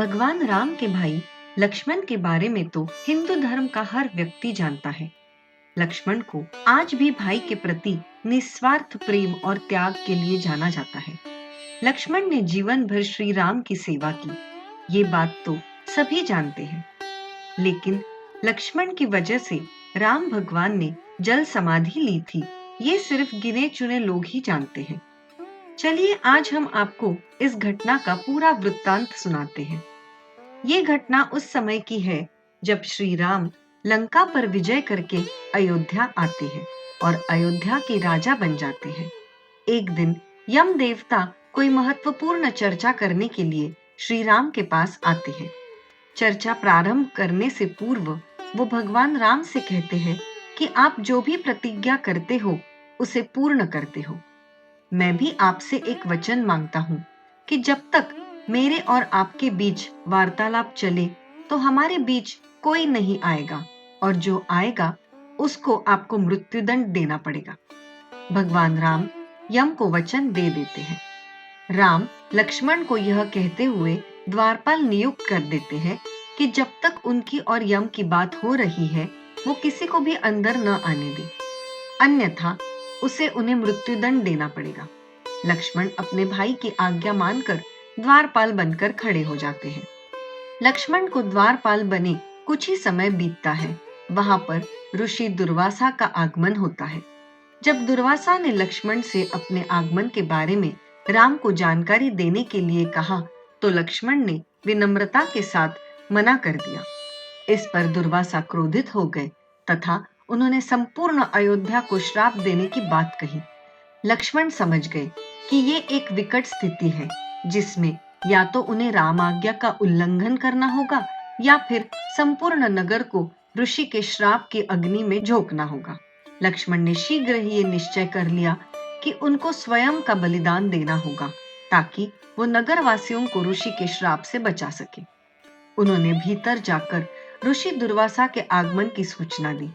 भगवान राम के भाई लक्ष्मण के बारे में तो हिंदू धर्म का हर व्यक्ति जानता है। लक्ष्मण को आज भी भाई के प्रति निस्वार्थ प्रेम और त्याग के लिए जाना जाता है। लक्ष्मण ने जीवन भर श्री राम की सेवा की, ये बात तो सभी जानते हैं। लेकिन लक्ष्मण की वजह से राम भगवान ने जल समाधि ली थी, ये सिर्फ गिने चुने लोग ही जानते हैं। चलिए आज हम आपको इस घटना का पूरा वृत्तांत सुनाते हैं। ये घटना उस समय की है जब श्री राम लंका पर विजय करके अयोध्या आते हैं और अयोध्या के राजा बन जाते हैं। एक दिन यम देवता कोई महत्वपूर्ण चर्चा करने के लिए श्री राम के पास आते हैं। चर्चा प्रारंभ करने से पूर्व वो भगवान राम से कहते हैं कि आप जो भी प्रतिज्ञा करते हो उसे पूर्ण करते हो। मैं भी आपसे एक वचन मांगता हूँ कि जब तक मेरे और आपके बीच वार्तालाप चले तो हमारे बीच कोई नहीं आएगा और जो आएगा उसको आपको मृत्युदंड देना पड़ेगा। भगवान राम यम को वचन दे देते हैं। राम लक्ष्मण को यह कहते हुए द्वारपाल नियुक्त कर देते हैं कि जब तक उनकी और यम की बात हो रही है वो किसी को भी अंदर न आने दे, अन्यथा उसे उन्हें मृत्युदंड देना पड़ेगा। लक्ष्मण अपने भाई की आज्ञा मानकर द्वारपाल बनकर खड़े हो जाते हैं। लक्ष्मण को द्वारपाल बने कुछ ही समय बीतता है। वहां पर ऋषि दुर्वासा का आगमन होता है। जब दुर्वासा ने लक्ष्मण से अपने आगमन के बारे में राम को जानकारी देने के लिए कहा तो लक्ष्मण ने विनम्रता के साथ मना कर दिया। इस पर दुर्वासा क्रोधित हो गए तथा उन्होंने संपूर्ण अयोध्या को श्राप देने की बात कही। लक्ष्मण समझ गए कि ये एक विकट स्थिति है जिसमें या तो उन्हें राम आज्ञा का उल्लंघन करना होगा या फिर संपूर्ण नगर को ऋषि के श्राप की अग्नि में झोंकना होगा। लक्ष्मण ने शीघ्र ही ये निश्चय कर लिया कि उनको स्वयं का बलिदान देना होगा ताकि वो नगर वासियों को ऋषि के श्राप से बचा सके। उन्होंने भीतर जाकर ऋषि दुर्वासा के आगमन की सूचना दी।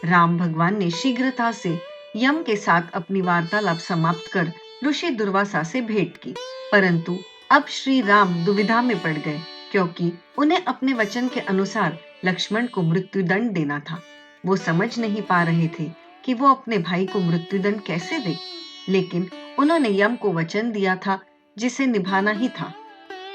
राम भगवान ने शीघ्रता से यम के साथ अपनी वार्तालाप समाप्त कर ऋषि दुर्वासा से भेंट की, परंतु अब श्री राम दुविधा में पड़ गए क्योंकि उन्हें अपने वचन के अनुसार लक्ष्मण को मृत्युदंड देना था। वो समझ नहीं पा रहे थे कि वो अपने भाई को मृत्युदंड कैसे दे, लेकिन उन्होंने यम को वचन दिया था जिसे निभाना ही था।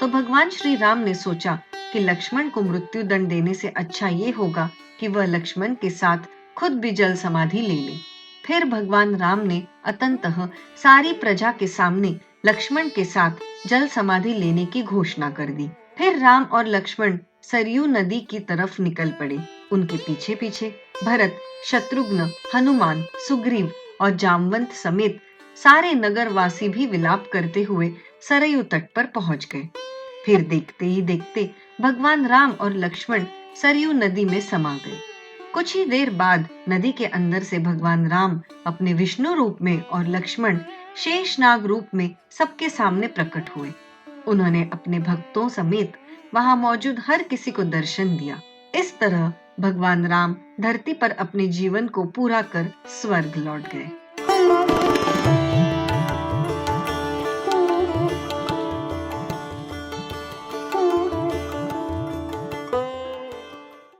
तो भगवान श्री राम ने सोचा कि लक्ष्मण को मृत्युदंड देने से अच्छा ये होगा कि वह लक्ष्मण के साथ खुद भी जल समाधि ले ले। फिर भगवान राम ने अंततः सारी प्रजा के सामने लक्ष्मण के साथ जल समाधि लेने की घोषणा कर दी। फिर राम और लक्ष्मण सरयू नदी की तरफ निकल पड़े। उनके पीछे पीछे भरत, शत्रुघ्न, हनुमान, सुग्रीव और जामवंत समेत सारे नगरवासी भी विलाप करते हुए सरयू तट पर पहुंच गए। फिर देखते ही देखते भगवान राम और लक्ष्मण सरयू नदी में समा गए। कुछ ही देर बाद नदी के अंदर से भगवान राम अपने विष्णु रूप में और लक्ष्मण शेषनाग रूप में सबके सामने प्रकट हुए। उन्होंने अपने भक्तों समेत वहां मौजूद हर किसी को दर्शन दिया। इस तरह भगवान राम धरती पर अपने जीवन को पूरा कर स्वर्ग लौट गए।